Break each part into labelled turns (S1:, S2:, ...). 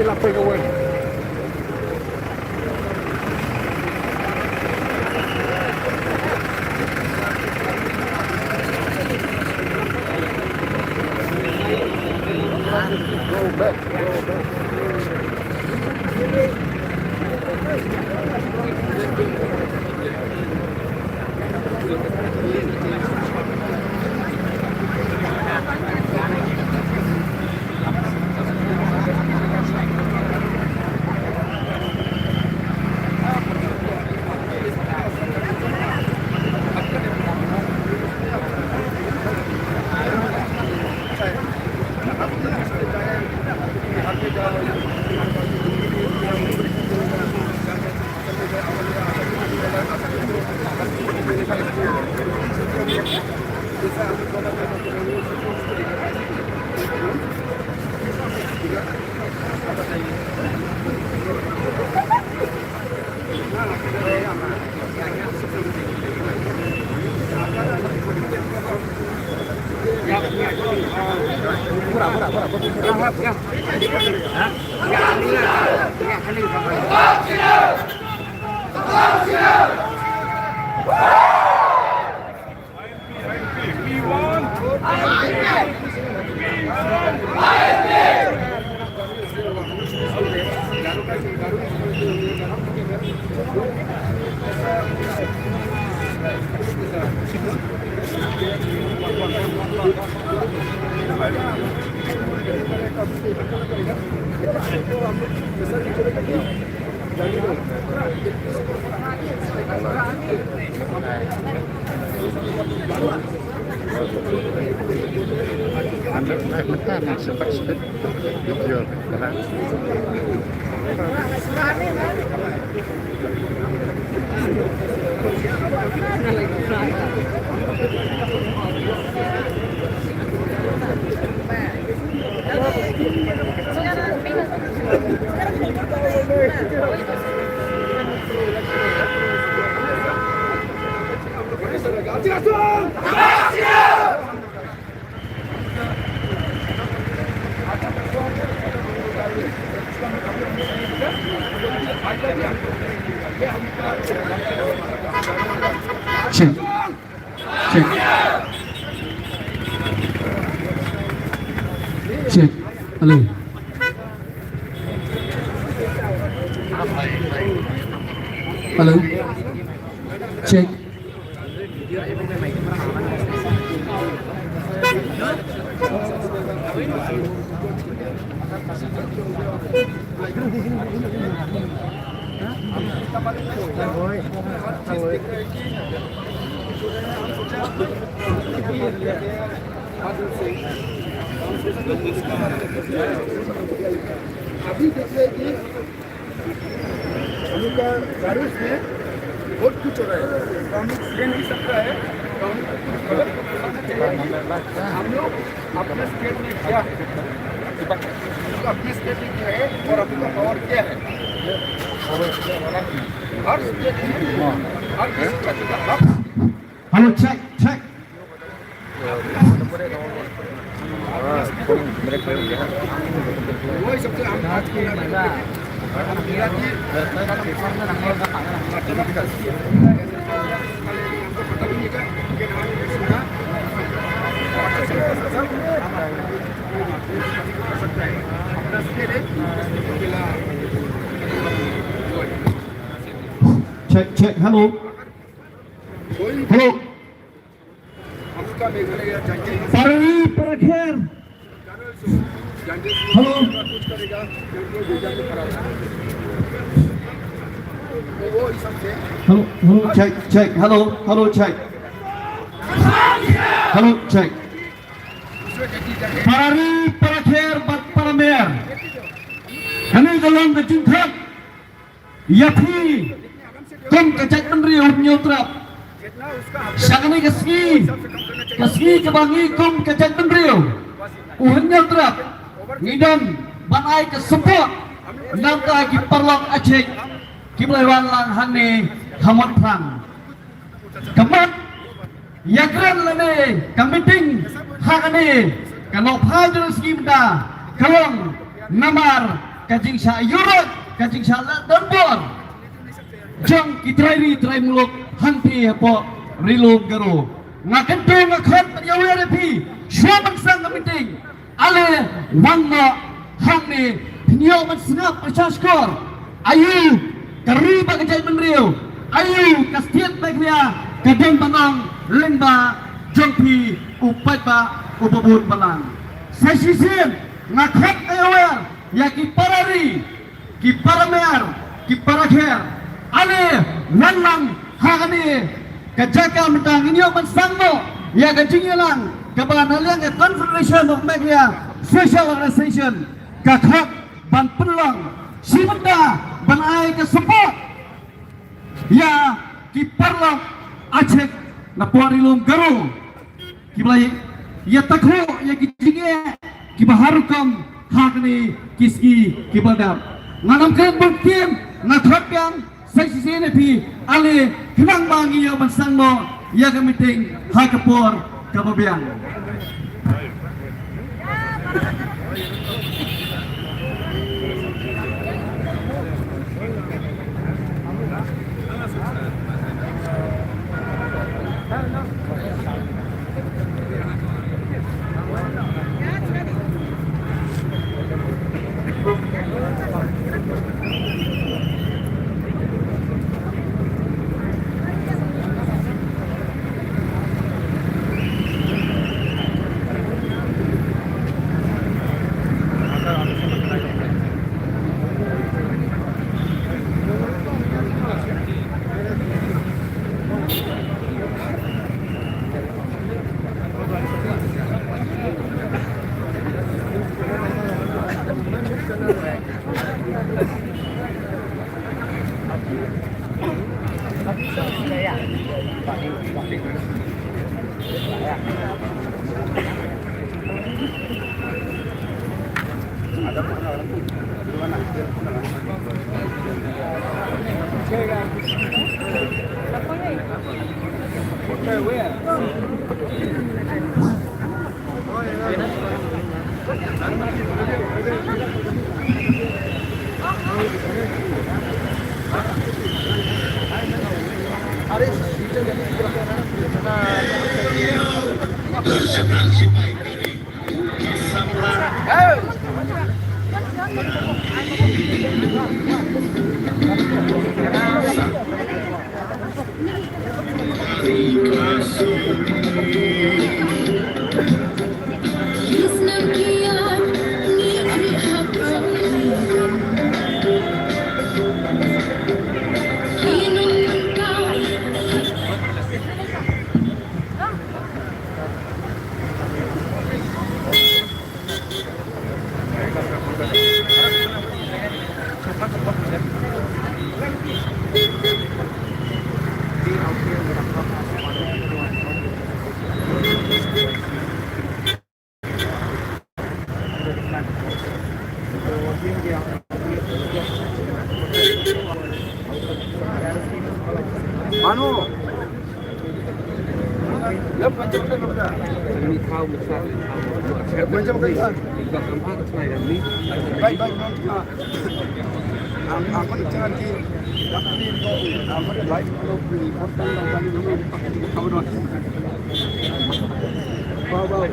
S1: la pega buena. Go back, go back.
S2: Check. Check. Check. Hello. Hello. Check.
S1: अभी देखिए कि हम लोग का बारिश में बहुत कुछ हो रहा है, तो हम लोग ये नहीं सकता है, तो हम लोग कुछ गलत हम लोग अपने स्टेट में क्या है, अपने स्टेट में क्या है और अपने का पावर क्या है, हर स्टेट में हर किसी का हक।
S2: Hello, check, check.
S1: वही सबसे हम आज की
S2: Check, check. Hello. Hello.
S1: हमका मेघालय चाहिए
S2: Parvi Parakher. Hello.
S1: कुछ करेगा वो सबसे
S2: Hello, hello, check, check. Hello, hello, check. Hello, check. Parvi Parakher Batparamer. Kami golong ke Jungkrak. Yapi. Kom ke Cek Menteri Unyutrap. Sakani keski kebangi kom ke Cek Menteri Unyutrap. Ngidam banai ke support. Nangka ki perlok Aceh. Kimlaiwan lang hani hamot prang. Kemat yakran lene kamiting hakane kanok hajar skimda kalong namar kajing sa Europe, kajing sa London. Jang kitrai muluk hanti po rilog garo. Nga kento nga khat yawe repi. Shwa bansang kamiting. Ale wangna hangni pinyo mansangap percaskor. Ayu kariba kajay menriu. Ayu kastiat baglia kadang bangang lengba jongpi upat ba ubabun balang. Sesisin nga khat yawe ya kiparari kiparamer kiparakher. Ale walang hagani kajaka mentang inyo mansangmo ya kajingilang kabanaliang ke Confederation of Media Social Organization kakak ban pelang simenda ban ai ke support ya kiparlang acek na puarilong garo kiblai ya takho ya kijinge kibaharukam hagani kiski kibadam nganam kan buktim ngathapyang saya sini pi ale kenang bangi yang bansang mo ya kamiting hakapor kababiang.
S1: Manu, macam mana?
S3: Ini kau besar.
S1: Macam mana?
S3: Juga keempat saya ini.
S1: Baik. Aku jangan di aku live kalau beli potong dan dulu kamu nanti. Bawa.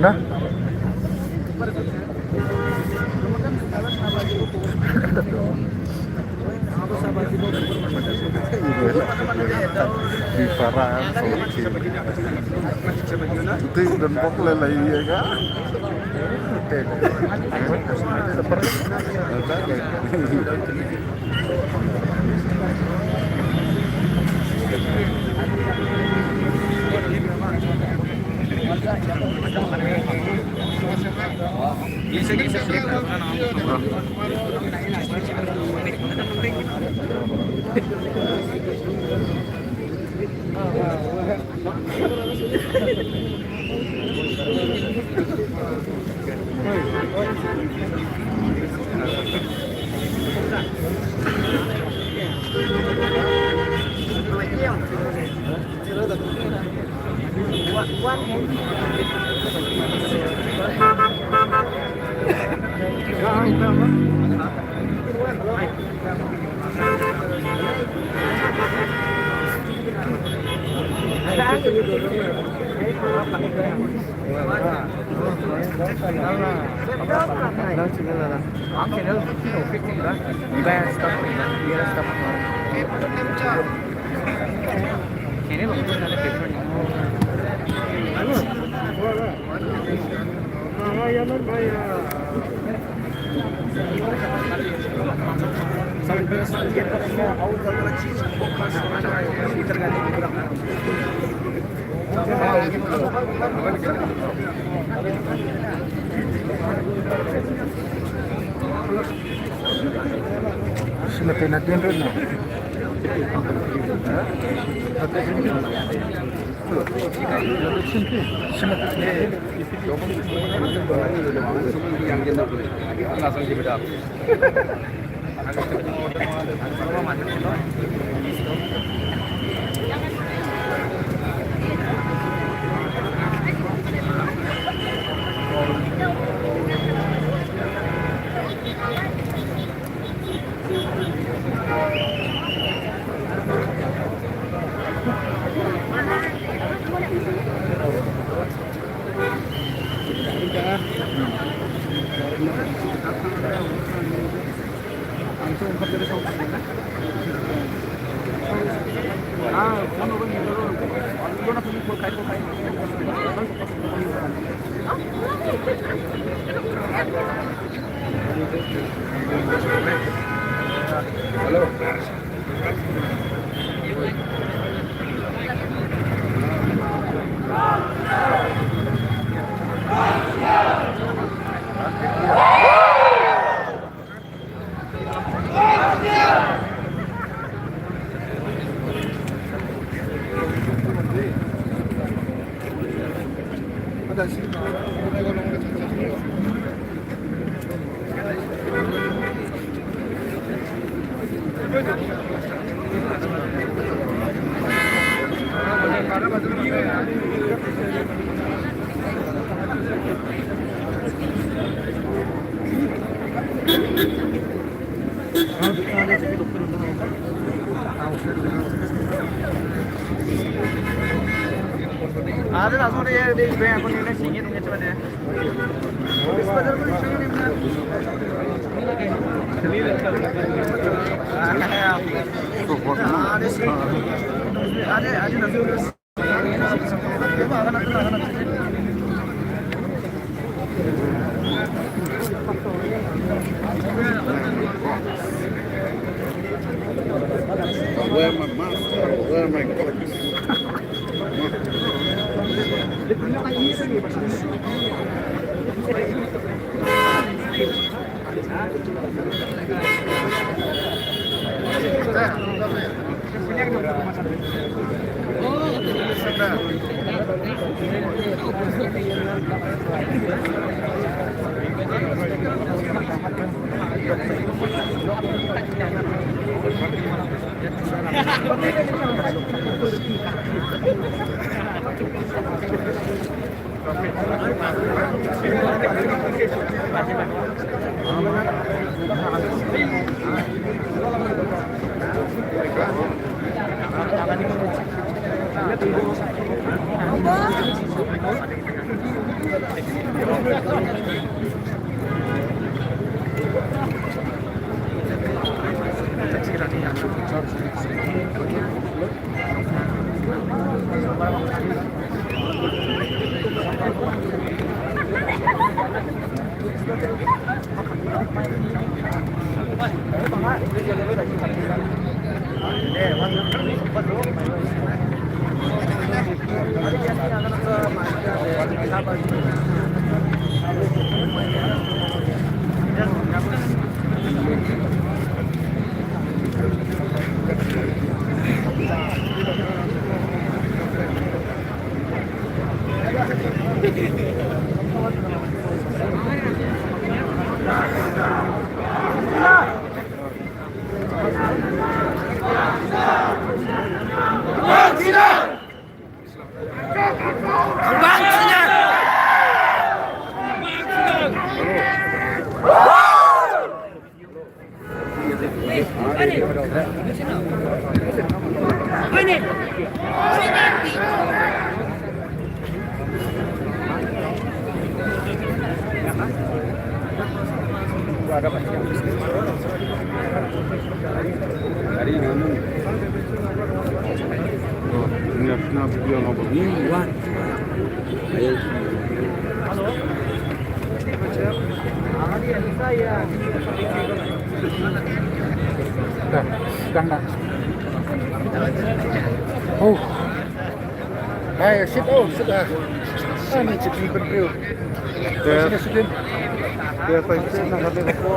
S1: Nah,
S4: di Farah itu dan pokoknya lagi ya kan
S3: Bisa.
S4: Semakin natin rin na.
S1: langsung dibedak.
S5: Ada langsung dia di bank aku ini singit punya coba deh. Habis badan pun singit ni mana? Ada singit. Ada nasi. Coba akan nak.
S4: Where my master? Where my colleagues?
S1: ada pasti yang dari ini
S4: Niat kenapa dia ngomong ini?
S3: What? Ayo.
S4: Sedang nak. Oh. Hai, sit sudah. Ini chicken berdua. Sini sedih. Dia pengen nak ada apa?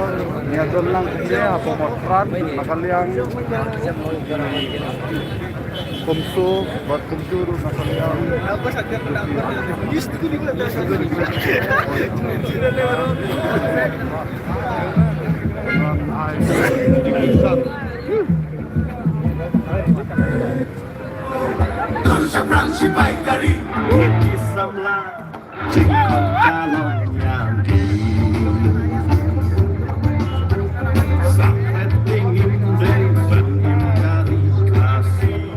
S4: Niat lang dia apa motran, nakaliang. Kumsu, buat kumsu nakaliang.
S2: Seberang si baik dari di sebelah jika calon yang di sangat ingin mengingkari kasih.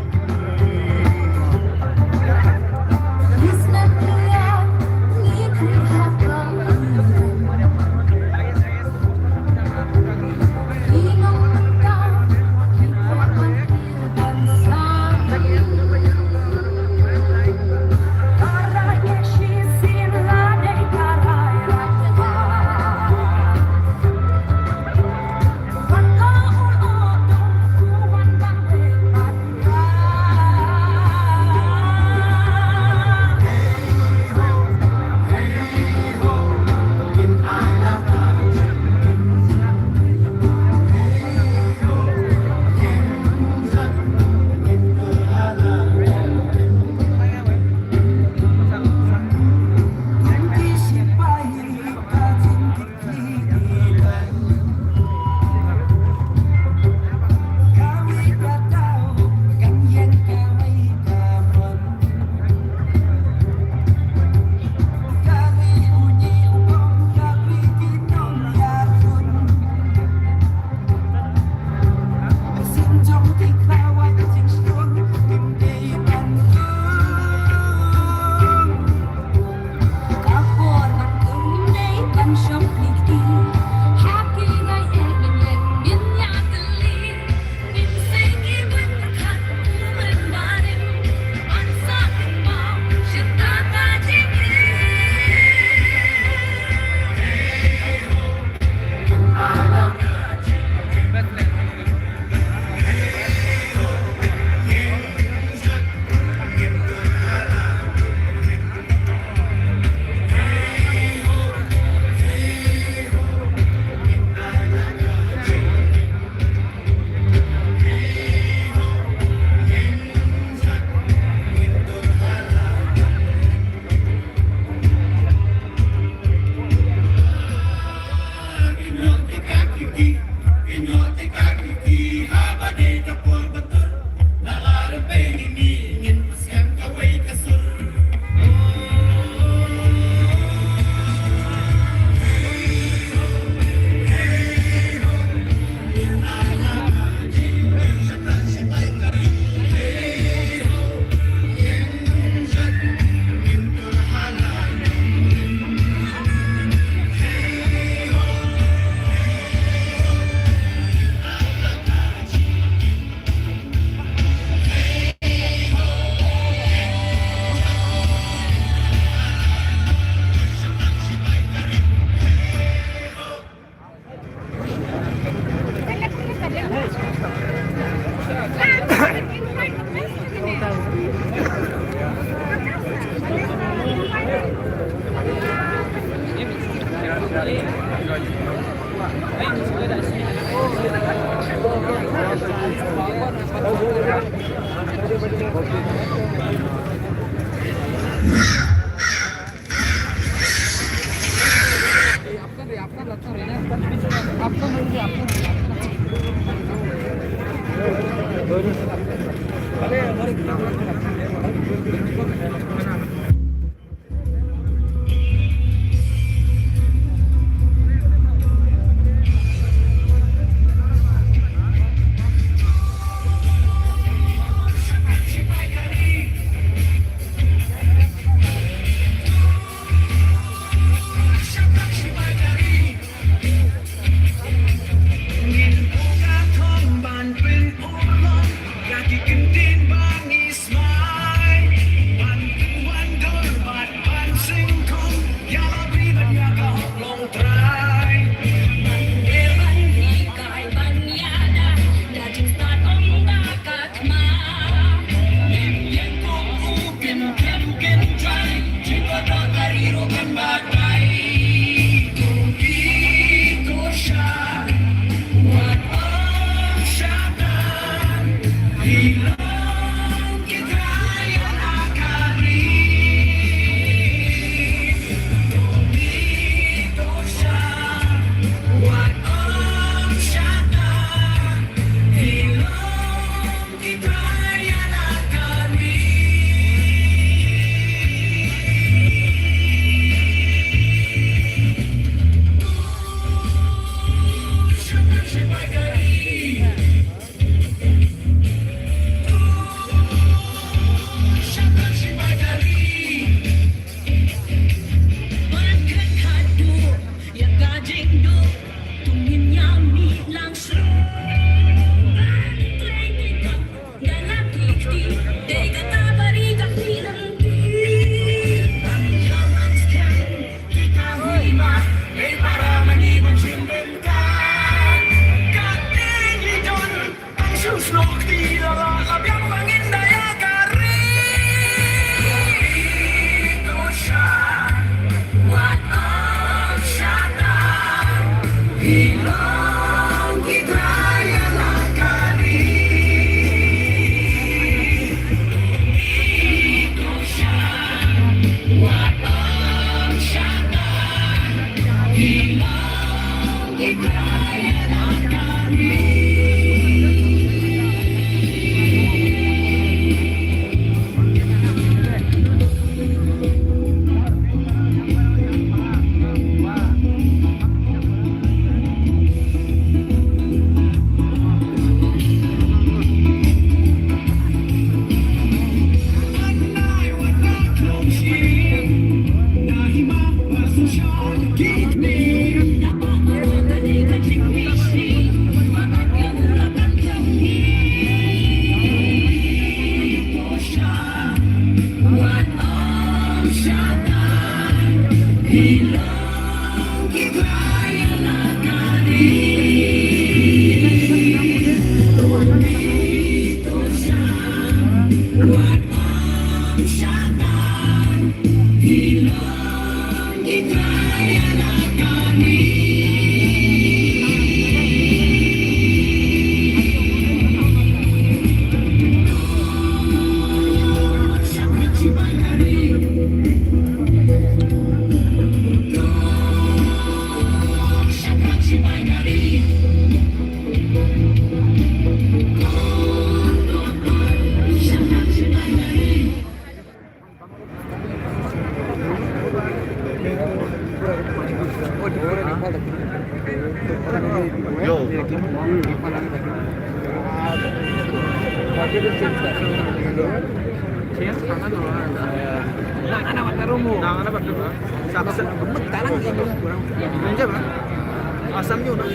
S5: Asamnya udah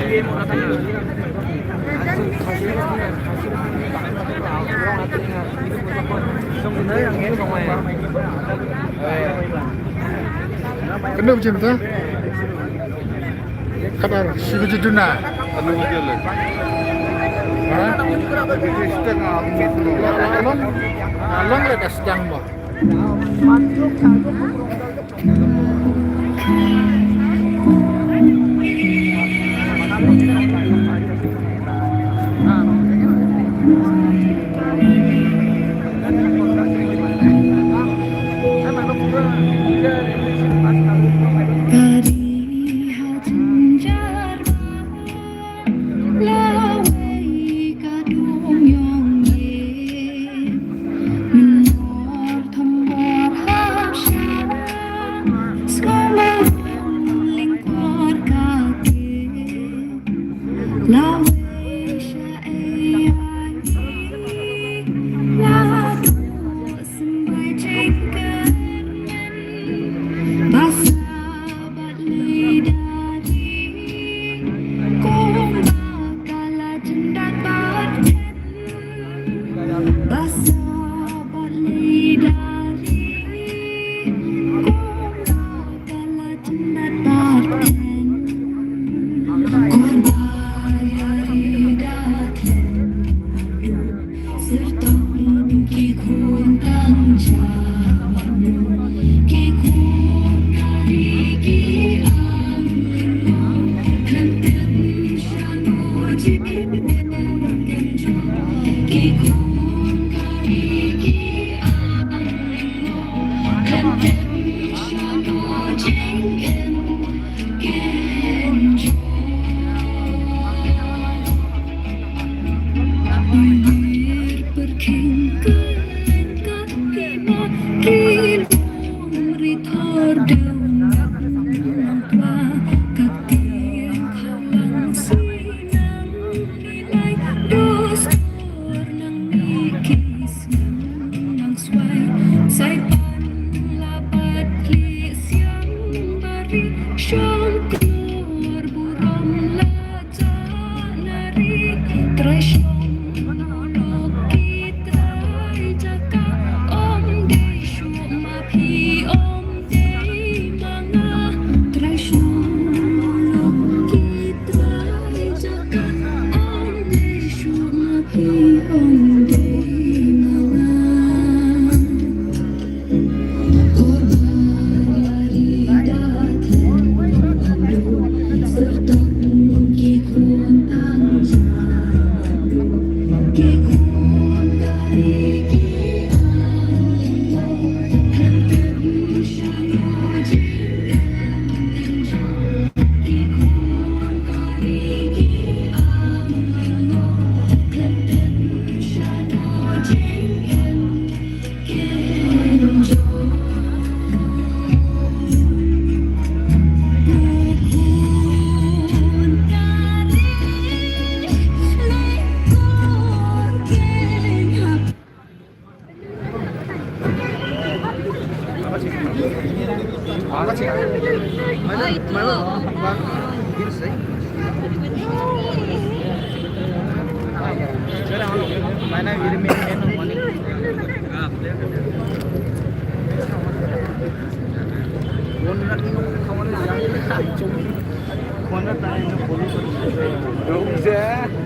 S5: game udah
S4: Kenapa cinta? Kabar si Juna.
S3: Anu aja lah.
S4: Hah? Kristen alon alon ada sedang bah.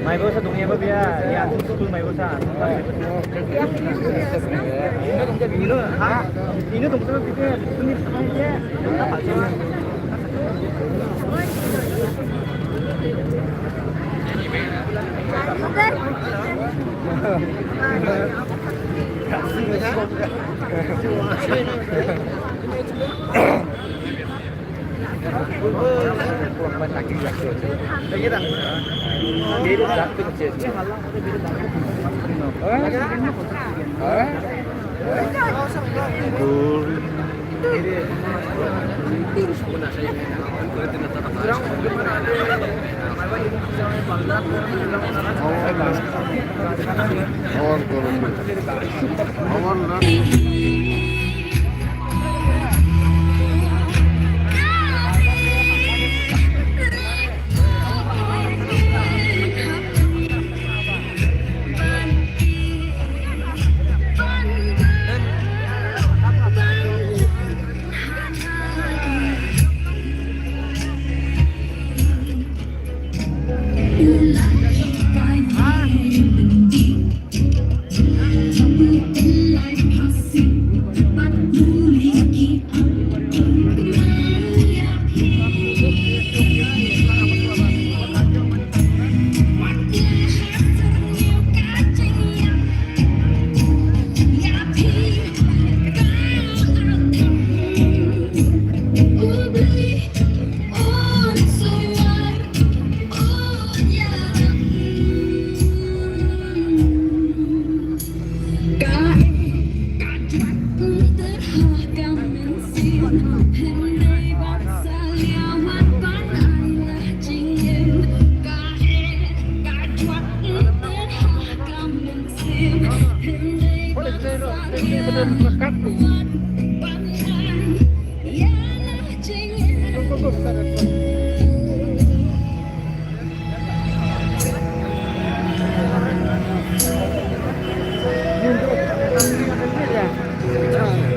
S5: Mày bớt sa tungnya bớt ya, ya tu mày bớt sa. Ini tuh betul betul ini aja.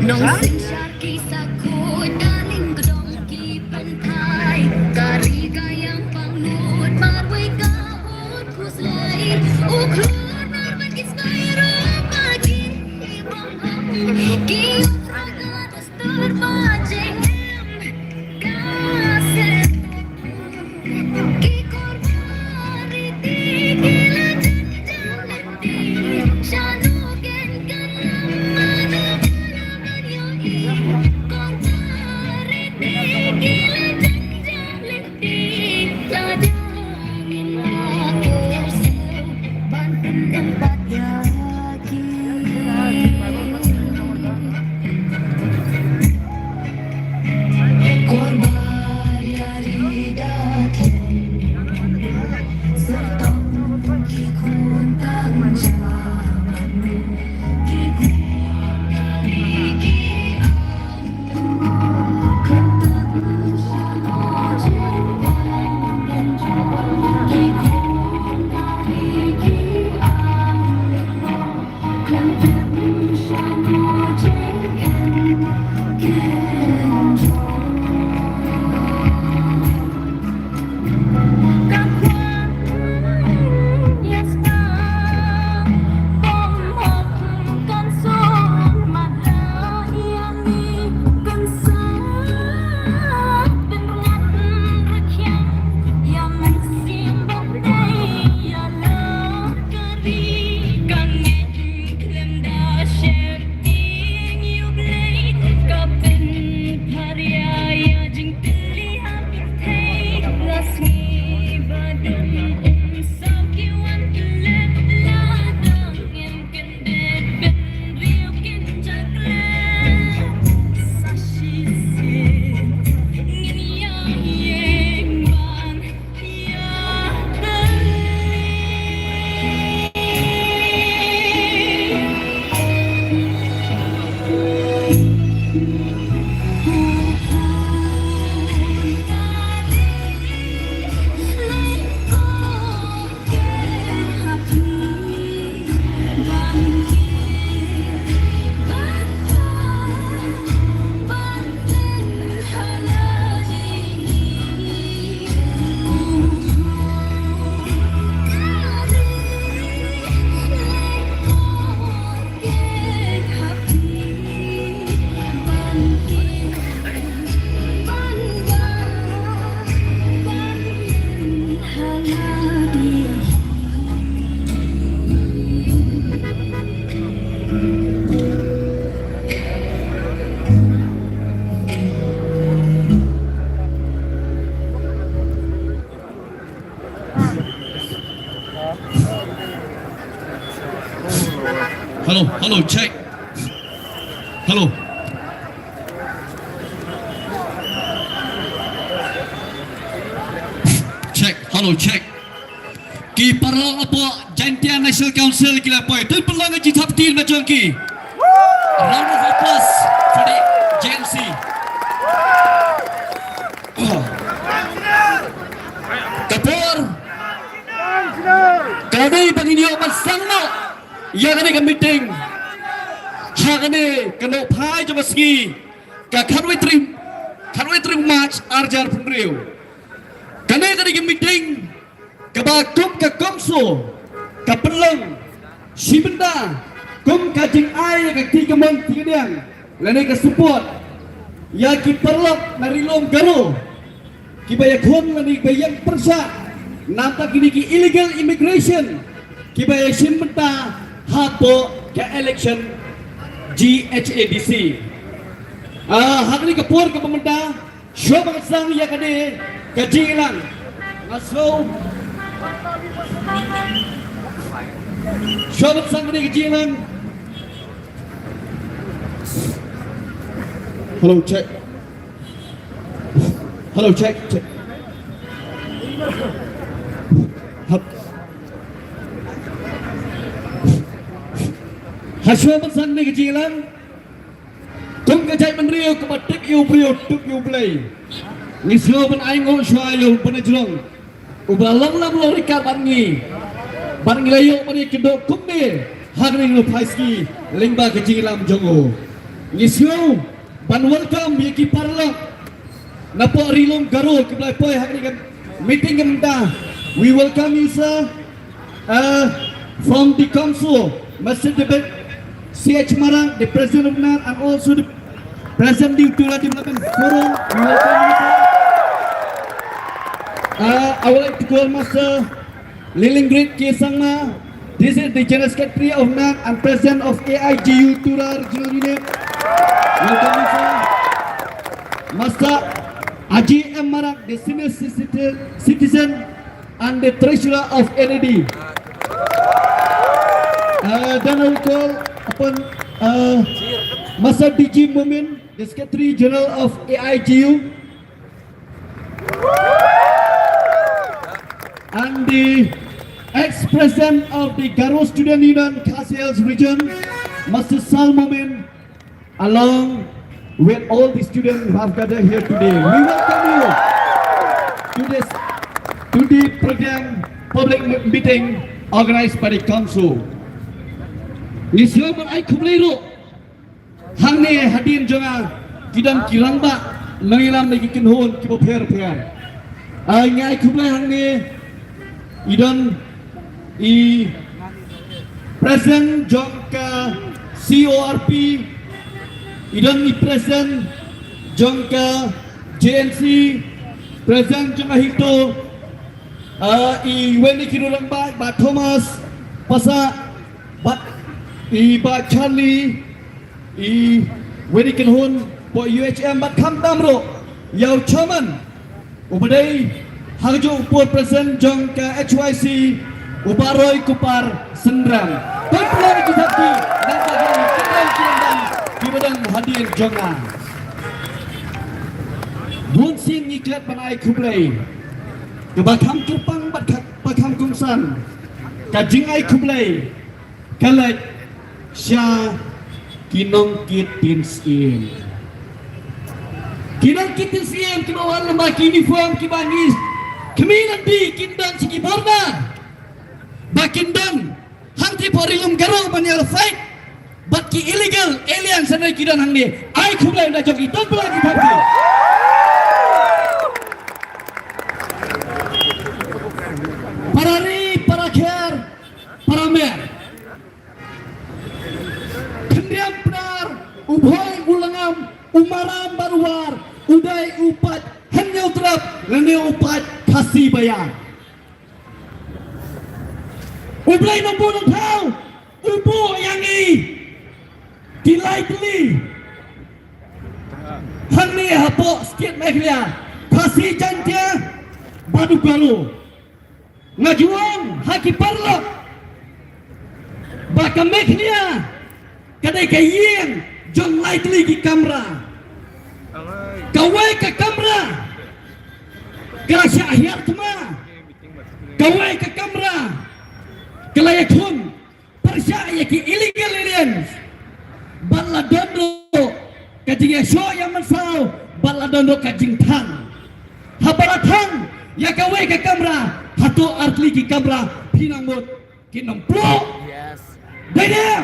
S6: Nong senja kisahku daling gedong pantai Kari kayang pangut marwai kaut ku selain Ukur berbagi spairu pagi Kiu raga terus terbajeng Kaset Kikor mariti gila jangan di Shanugen kanang
S2: Hello, check. Hello. Check. Kiper apa Jantian National Council kila poi. Tu peluang ji top team na jongki. Round of applause for the JNC. Kapur. Kami banginyo masangno. Yang ini ke meeting. Hak ini kena pai jama segi. Ka kanwe trim match arjar pemriu. Kami ke meeting. Kebakum ke komso. Ke pelang. Si benda. Kum kajing air ke tiga mong tiga diang. Lene ke support. Ya ki perlok narilong garo. Ki bayar kon lani bayang persa. Nampak kini ki illegal immigration. Ki bayar si benda. Hapo ke election GHADC. Hak ni ke por ke pemerintah. Syua mengesang ya kade kajing ilang. Masuk. Syuabat sang kini kejilan. Hello, check. Syuabat sang kini kejilan. Tum kejai menriu kebatik yu priu tuk yu play. Nisyo ben aingo syuayu penajulong. Ubalang lam lorika bangi layo mani kedok kumbe hagni lo paiski lingba kejilam jongo ngisyo ban welcome yaki parlok napo rilong garo keblai poi hagni kan meeting kemda. We welcome you sir from the council Mr. Debet CH Marang, the president of NAR, and also the president of the Development Forum. We welcome you sir. I would like to call Master Lilingrid Kesangma. This is the General Secretary of NAC and President of AIGU Tura Regional Unit. Welcome, sir. Master Aji M. Marak, the Senior Citizen and the Treasurer of NAD. Then I will call upon Master DG Mumin, the Secretary General of AIGU. And the ex-president of the Garo Student Union Khasi region, Master Sal Momin, along with all the students who have gathered here today. We welcome you to the program public meeting organized by the council. Nisyo man ay kumlero hangne hadin jonga kidang kirangba nangilam lagi kinhon kibo per. Ay ngay kumlay hangne Idan present jongka CORP, idan present jongka JNC, present jongka hito, Wendy Kirulang ba Thomas, pasa ba Charlie, Wendy Kinhun po UHM ba Kamtamro, Yao Chaman, ubadai Hangjo upur present jongka HYC Ubaroy Kupar Sendram. Tuan-tuan kita di dan bagaimana kita di badang hadir jonga. Bun sin ngiklat panai kublai. Kebakam kepang bakam kumsan. Kajing ai kublai. Kalat sya kinong kitin sim. Kinong kitin sim kibawan lembah uniform kibangis. Kami nanti kindang segi borna, bakindang hangti porilum garo banyal fight, batki illegal alien sana kidan hangni, ay kumlay na jogi ton pelagi parti. Parari, parakher, paramer, kendiam benar, ubhoy ulangam, umaram baruar, uday upat, hanya utrap, lene upat. Kasih bayar. Ublay nombor tau, ubo yang ini, dilai. Hangni hapo setiap mekhlia, kasih jantia, badu baru, ngajuang haki parlok, baka mekhlia, kadai ka yeng jong light lagi kamera kawai ka kamera kerasa akhir tema kawai ka kamera kelayak hun percaya ki illegal aliens baladondo kajing show yang mensau baladondo kajing tang habaratang ya kawai ka kamera hatu artli ki kamera pinangut kinam pro dedem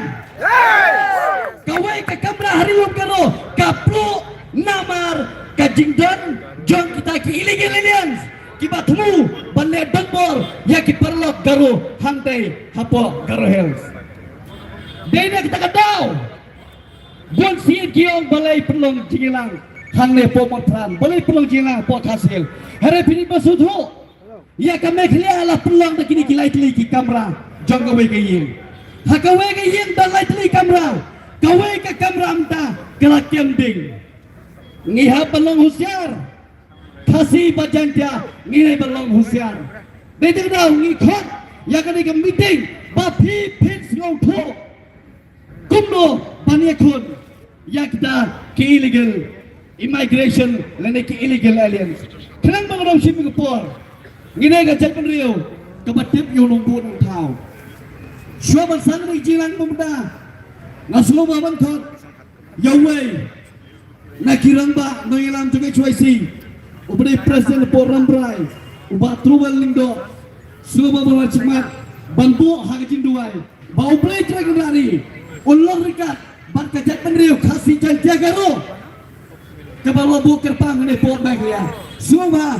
S2: kawai ka kamera hari lu karo kaplo namar kajing dan jong kita ki illegal aliens kiba tumu banne donbor ya ki perlok garo hantai hapo garo hills dene kita kadau bon si giong balai perlong jingilang hangne po motran balai perlong jingilang po hasil hari pini basudho ya kame khlia ala perlong da kini kilai tli ki kamera jong kawai ka yin ha kawai ka yin balai tli kamera kawai ka kamera amta kala kending ngiha perlong husyar kasih bajantia nilai belum husiar. Nanti dah ngikut yang kena ke meeting bapi pins long to kumno paniakun yang kita ke illegal immigration lene ke illegal aliens. Kenang mengenai Singapore nilai ke Japan Rio kebatip yung lombu ng tao. Siya bersama ni jilang pemuda ngasulo baban kot yaway nakirang ba nangilam juga cuai ubri presiden Poram Brai ubat trubal lindo suba bawa cemat bantu hagajin duai bau play track dari ulur rikat barka Japan Rio kasih janji garo kebawa buker pang ne port bag ya suba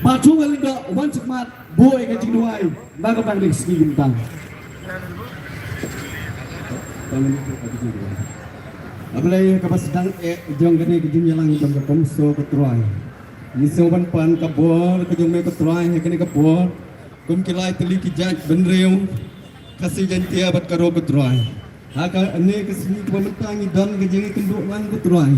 S2: batu lindo uban cemat boy hagajin duai baga pang dik ski bintang Abalay kapas sedang jong gani kejung yalang jong kapomso ketroy. Niso ban pan kabor kejung me ketroy kani kabor. Kum kilai teli kijaj benreu kasih jantia bat karo ketroy. Haka ane kesini pementangi dan kejung kenduk lang ketroy.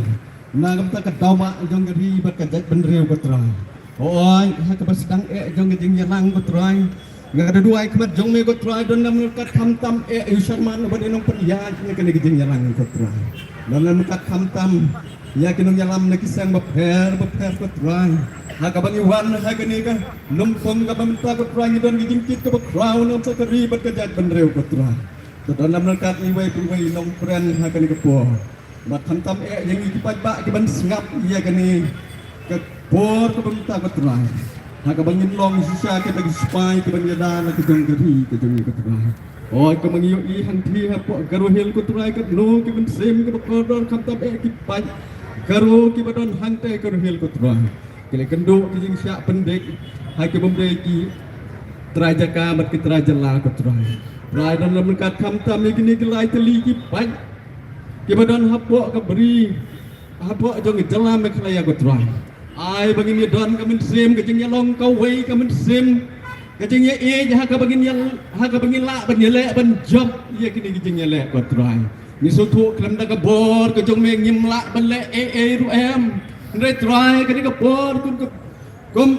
S2: Nagam ta kadama jong gari bat kajaj benreu ketroy. Oi haka kapas sedang jong kejung yalang ketroy. Ngada dua ikmat jong me ketroy dan namulkat tam Sharman ban enong penjaj kani kejung yalang ketroy. Dalam kat kamtam ya kinong yalam na kisang baper ketrai hakaban iwan hakani ka lumpong ka pamenta ketrai don gijingkit ka bakraw ng sa karibat ka jad benreu ketrai to dalam kat iway nong pren hakani ka po mat kamtam yang ikipat ba kiban singap ya kani ka por ka pamenta ketrai hakaban long sisa ka tag spy kiban yada na kijong kari kijong ketrai Oi kemangiyo ihang tiha po garo hel ko turay kat no kiban sem ka bakador kamtam kipai garo kibadon hante garo hel ko turay kile kendo kijing sya pendek hai kibomdeki trajaka mat kitrajala ko turay rai dan lam kat kamtam gini kilai teli kipai kibadon hapo ka beri hapo jong jala me klaya ko turay ai bagini don kamen sem kijing yalong kawai kamen sem kajengnya haka bagin la ban yele ban job iya kini kajengnya le patrai ni sotu klam da kabor kajong me ngim la ban le ru em ndai trai kini kabor kum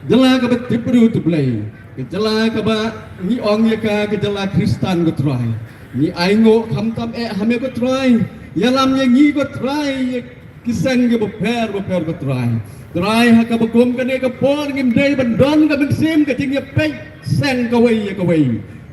S2: jela ka bet tipru tu play jela ka ba ni ong ya ka jela Kristan ko trai ni aingo kamtam hame ko trai yalam ye ngi ko trai kisang ke beper ko trai Try haka bagom kani ka por ngim day bandon ka bensim ka jing ya pek sen ka way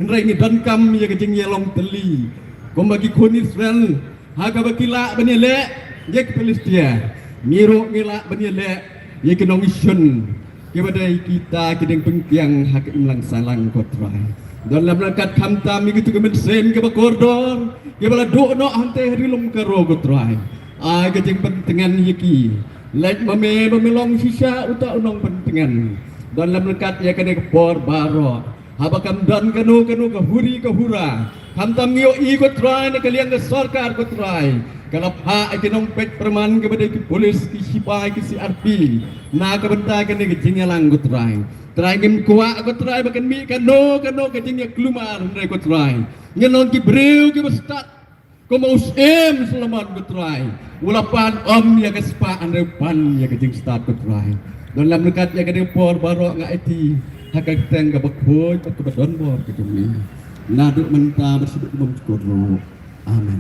S2: Henry ngi dan kam ya ka jing ya long teli kom bagi kun Israel haka bakila banile yek Palestina miro ngila banile yek nong isun kibadai kita kideng pengtiang haka imlang salang ko try dalam rakat kamta mi gitu ka bensim ka bakordor kibala do no ante harilum ka ro ko try ay ka jing pentengan yeki Lek mamelong sisa uta unong pentingan dan lam lekat ya kene kepor baro habakam dan kanu kahuri kahura hamtam ngio i ko try na kalian ke sarkar ko try kalap ha ikinong pek perman kepada ki polis ki sipai ki CRP na kabenta kene ke jingalang ko try ngim kuwa ko try bakan mi kano ke jingya klumar ndai ko try ngelong ki breu ki bestat Komaus selamat betrai. Ulapan ya kespa pan ya kejing start betrai. Dalam dekat ya kedeng por baro nga iti hakag teng ga bakhoy pat kabadon bor kejumi. Naduk menta bersebut umum Amin.